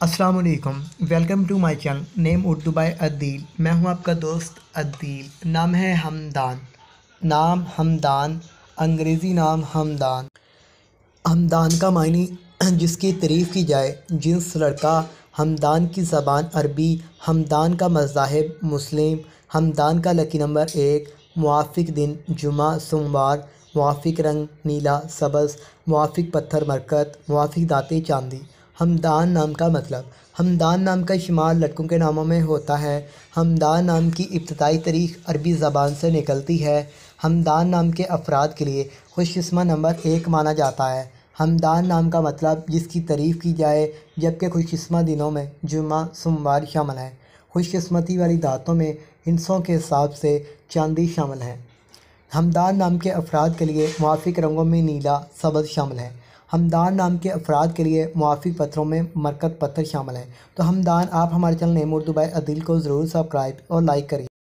अस्सलाम वालेकुम। Welcome to my channel name Urdu by Adeel. मैं हूं आपका दोस्त अदील। नाम है हमदान। नाम हमदान, अंग्रेज़ी नाम हमदान। हमदान का मायने जिसकी तारीफ़ की जाए, जिन्स लड़का। हमदान की ज़बान अरबी। हमदान का मज़ाहिब मुस्लिम। हमदान का लकी नंबर 1। मुआफ़िक दिन जुमा सोमवार। मुआफ़िक रंग नीला सब्ज़। मुआफ़िक पत्थर मरकत। मुआफ़िक दाते चांदी। हमदान नाम का मतलब। हमदान नाम का इस्तेमाल लड़कों के नामों में होता है। हमदान नाम की इब्तिदाई तारीख़ अरबी ज़बान से निकलती है। हमदान नाम के अफराद के लिए खुशकिस्मत नंबर 1 माना जाता है। हमदान नाम का मतलब जिसकी तारीफ़ की जाए, जबकि खुशकिस्मत दिनों में जुमा सोमवार शामिल है। खुशकिस्मती वाली दातों में हिंसों के हिसाब से चांदी शामिल है। हमदान नाम के अफराद के लिए मुआफ़िक रंगों में नीला सब्ज़ शामिल है। हमदान नाम के अफराद के लिए मुआफ़िक पत्थरों में मरकत पत्थर शामिल है। तो हमदान आप हमारे channel name Urdu by Adeel को ज़रूर सब्सक्राइब और लाइक करिए।